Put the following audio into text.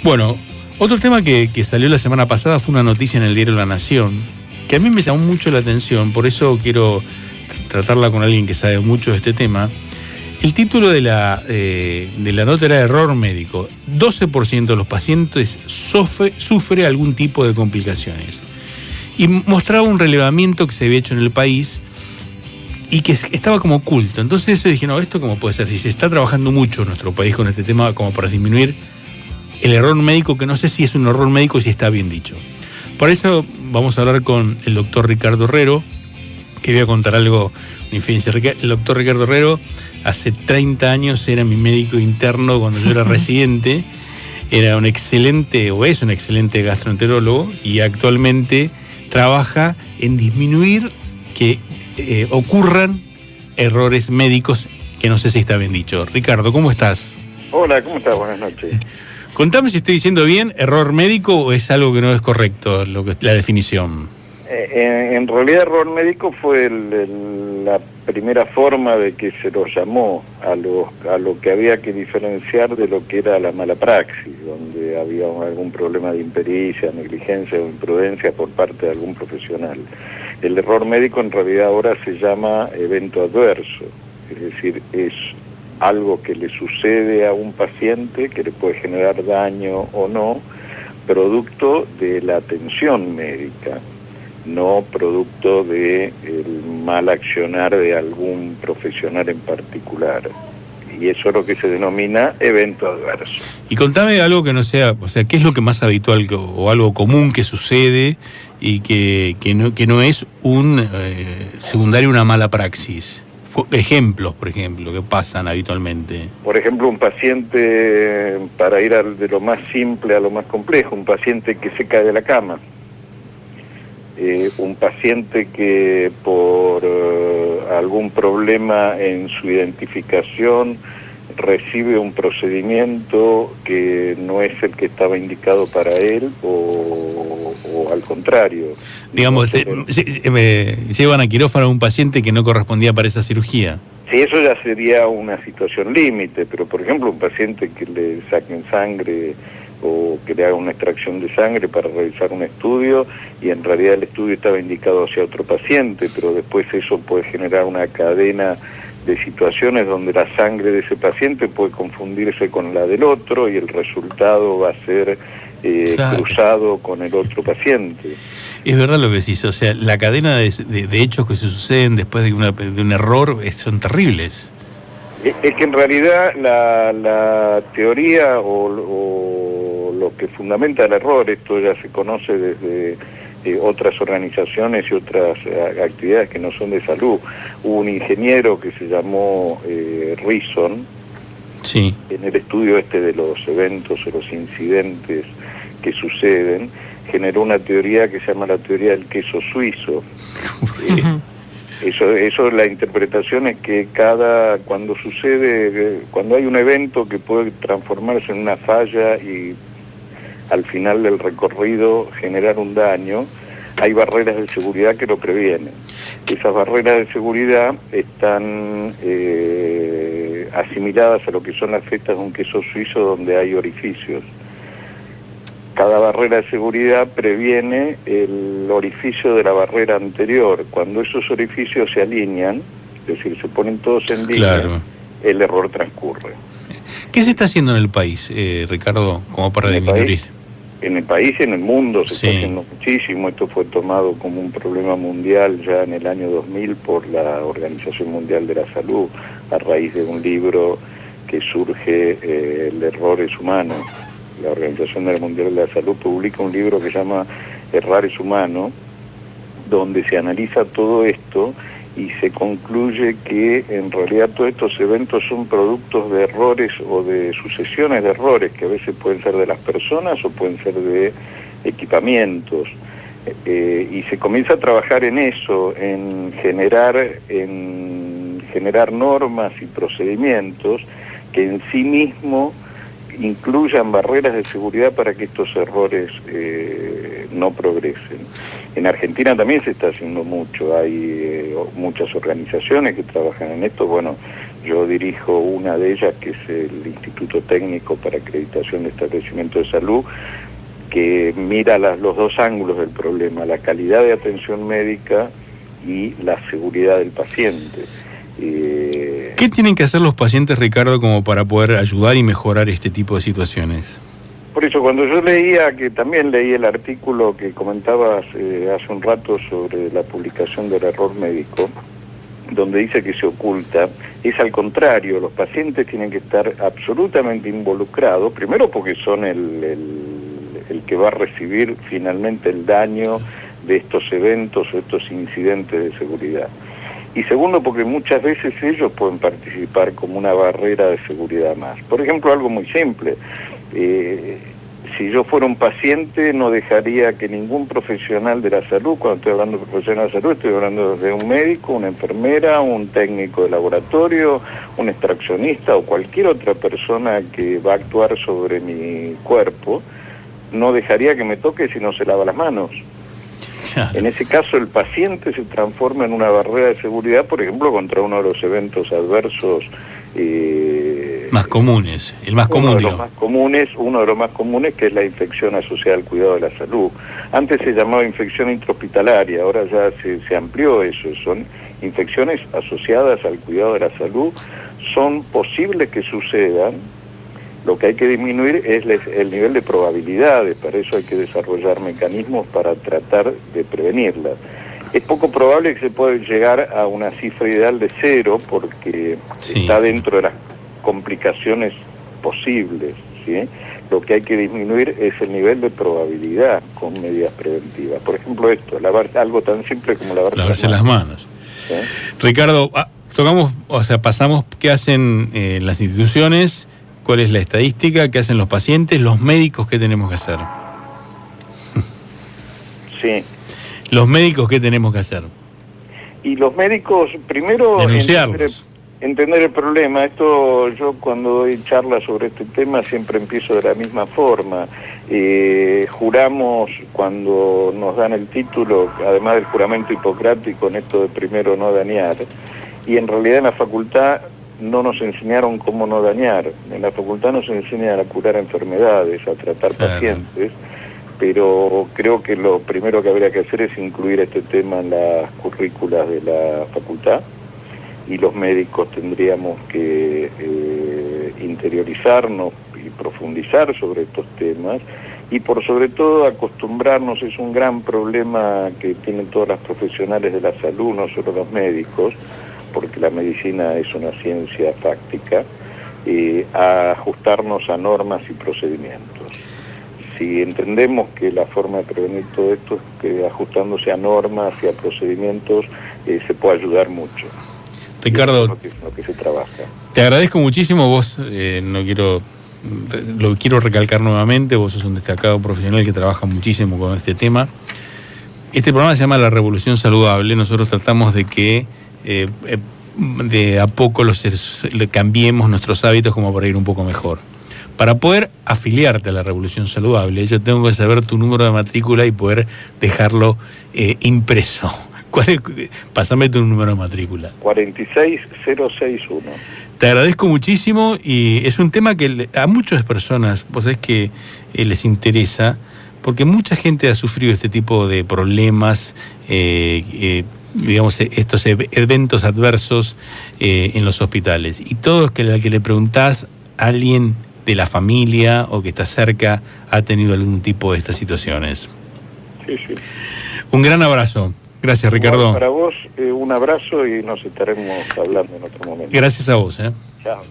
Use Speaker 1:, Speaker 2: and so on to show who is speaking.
Speaker 1: Bueno, otro tema que salió la semana pasada fue una noticia en el diario La Nación, que a mí me llamó mucho la atención, por eso quiero tratarla con alguien que sabe mucho de este tema. El título de la nota era error médico. 12% de los pacientes sufre algún tipo de complicaciones. Y mostraba un relevamiento que se había hecho en el país y que estaba como oculto. Entonces dije, no, ¿esto cómo puede ser? Si se está trabajando mucho en nuestro país con este tema como para disminuir el error médico, que no sé si es un error médico o si está bien dicho. Por eso vamos a hablar con el doctor Ricardo Herrero, que voy a contar algo, una infidencia. El doctor Ricardo Herrero hace 30 años era mi médico interno cuando yo era residente. Era un excelente, o es un excelente gastroenterólogo, y actualmente trabaja en disminuir que ocurran errores médicos, que no sé si está bien dicho. Ricardo, ¿cómo estás?
Speaker 2: Hola, ¿cómo estás? Buenas noches.
Speaker 1: Contame si estoy diciendo bien, error médico o es algo que no es correcto, la definición.
Speaker 2: En realidad error médico fue la primera forma de que se lo llamó a lo que había que diferenciar de lo que era la mala praxis, donde había algún problema de impericia, negligencia o imprudencia por parte de algún profesional. El error médico en realidad ahora se llama evento adverso, es decir, es algo que le sucede a un paciente que le puede generar daño o no, producto de la atención médica, no producto de el mal accionar de algún profesional en particular. Y eso es lo que se denomina evento adverso.
Speaker 1: Y contame algo que no sea, o sea, ¿qué es lo que más habitual o algo común que sucede y que no es un secundario, una mala praxis? Ejemplos, por ejemplo, que pasan habitualmente.
Speaker 2: Por ejemplo, un paciente, para ir de lo más simple a lo más complejo, un paciente que se cae de la cama. Un paciente que por algún problema en su identificación recibe un procedimiento que no es el que estaba indicado para él o al contrario.
Speaker 1: Digamos, llevan a quirófano a un paciente que no correspondía para esa cirugía.
Speaker 2: Sí, eso ya sería una situación límite, pero por ejemplo un paciente que le saquen sangre o que le haga una extracción de sangre para realizar un estudio y en realidad el estudio estaba indicado hacia otro paciente, pero después eso puede generar una cadena de situaciones donde la sangre de ese paciente puede confundirse con la del otro y el resultado va a ser claro, cruzado con el otro paciente.
Speaker 1: Es verdad lo que decís, o sea, la cadena de hechos que se suceden después de un error son terribles.
Speaker 2: Es que en realidad la teoría o lo que fundamenta el error, esto ya se conoce desde otras organizaciones y otras actividades que no son de salud. Hubo un ingeniero que se llamó Reason,
Speaker 1: sí,
Speaker 2: en el estudio de los eventos o los incidentes que suceden, generó una teoría que se llama la teoría del queso suizo. Eso la interpretación es que cuando hay un evento que puede transformarse en una falla y al final del recorrido generar un daño, hay barreras de seguridad que lo previenen. Esas barreras de seguridad están asimiladas a lo que son las festas de un queso suizo donde hay orificios. Cada barrera de seguridad previene el orificio de la barrera anterior. Cuando esos orificios se alinean, es decir, se ponen todos en línea, claro, el error transcurre.
Speaker 1: ¿Qué se está haciendo en el país, Ricardo, como para disminuir?
Speaker 2: En el país y en el mundo se
Speaker 1: sí,
Speaker 2: está haciendo muchísimo. Esto fue tomado como un problema mundial ya en el año 2000 por la Organización Mundial de la Salud, a raíz de un libro que surge, El error es humano. La Organización Mundial de la Salud publica un libro que se llama Errar es humano, donde se analiza todo esto y se concluye que en realidad todos estos eventos son productos de errores o de sucesiones de errores, que a veces pueden ser de las personas o pueden ser de equipamientos. Y se comienza a trabajar en eso, en generar normas y procedimientos que en sí mismo incluyan barreras de seguridad para que estos errores no progresen. En Argentina también se está haciendo mucho, hay muchas organizaciones que trabajan en esto. Bueno, Yo dirijo una de ellas, que es el Instituto Técnico para Acreditación de Establecimientos de Salud, que mira los dos ángulos del problema, la calidad de atención médica y la seguridad del paciente.
Speaker 1: ¿Qué tienen que hacer los pacientes, Ricardo, como para poder ayudar y mejorar este tipo de situaciones?
Speaker 2: Por eso, cuando yo leía, que también leí el artículo que comentabas hace un rato sobre la publicación del error médico, donde dice que se oculta, es al contrario, los pacientes tienen que estar absolutamente involucrados, primero porque son el que va a recibir finalmente el daño de estos eventos o estos incidentes de seguridad. Y segundo, porque muchas veces ellos pueden participar como una barrera de seguridad más. Por ejemplo, algo muy simple. Si yo fuera un paciente, no dejaría que ningún profesional de la salud, cuando estoy hablando de profesional de salud, estoy hablando de un médico, una enfermera, un técnico de laboratorio, un extraccionista o cualquier otra persona que va a actuar sobre mi cuerpo, no dejaría que me toque si no se lava las manos. Claro. En ese caso, el paciente se transforma en una barrera de seguridad, por ejemplo, contra uno de los eventos adversos
Speaker 1: más comunes, el más común,
Speaker 2: uno de los más comunes, que es la infección asociada al cuidado de la salud. Antes se llamaba infección intrahospitalaria, ahora ya se amplió eso, son infecciones asociadas al cuidado de la salud, son posibles que sucedan. Lo que hay que disminuir es el nivel de probabilidades, para eso hay que desarrollar mecanismos para tratar de prevenirlas. Es poco probable que se pueda llegar a una cifra ideal de 0 porque está dentro de las complicaciones posibles, ¿sí? Lo que hay que disminuir es el nivel de probabilidad con medidas preventivas. Por ejemplo, algo tan simple como lavarse
Speaker 1: las manos. ¿Sí? Ricardo, pasamos qué hacen las instituciones, cuál es la estadística, qué hacen los pacientes, los médicos, qué tenemos que hacer.
Speaker 2: Sí.
Speaker 1: Los médicos, ¿qué tenemos que hacer?
Speaker 2: Y los médicos, primero,
Speaker 1: denunciarlos.
Speaker 2: Entender el problema. Esto, yo cuando doy charlas sobre este tema siempre empiezo de la misma forma. Juramos cuando nos dan el título, además del juramento hipocrático, en esto de primero no dañar, y en realidad en la facultad no nos enseñaron cómo no dañar. En la facultad nos enseñan a curar enfermedades, a tratar pacientes, pero creo que lo primero que habría que hacer es incluir este tema en las currículas de la facultad, y los médicos tendríamos que interiorizarnos y profundizar sobre estos temas, y por sobre todo acostumbrarnos. Es un gran problema que tienen todas las profesionales de la salud, no solo los médicos, porque la medicina es una ciencia fáctica, a ajustarnos a normas y procedimientos. Si entendemos que la forma de prevenir todo esto es que ajustándose a normas y a procedimientos se puede ayudar mucho.
Speaker 1: Ricardo,
Speaker 2: lo que se trabaja.
Speaker 1: Te agradezco muchísimo. Vos, lo quiero recalcar nuevamente, vos sos un destacado profesional que trabaja muchísimo con este tema. Este programa se llama La Revolución Saludable. Nosotros tratamos de que de a poco cambiemos nuestros hábitos como para ir un poco mejor. Para poder afiliarte a la Revolución Saludable, yo tengo que saber tu número de matrícula y poder dejarlo impreso. Pásame tu número de matrícula.
Speaker 2: 46061.
Speaker 1: Te agradezco muchísimo, y es un tema que a muchas personas, vos sabés que les interesa, porque mucha gente ha sufrido este tipo de problemas, digamos, estos eventos adversos en los hospitales. Y todo que le preguntás a alguien de la familia o que está cerca ha tenido algún tipo de estas situaciones.
Speaker 2: Sí.
Speaker 1: Un gran abrazo. Gracias, Ricardo.
Speaker 2: Bueno, para vos, un abrazo, y nos estaremos hablando en otro momento.
Speaker 1: Gracias a vos.
Speaker 2: Chao.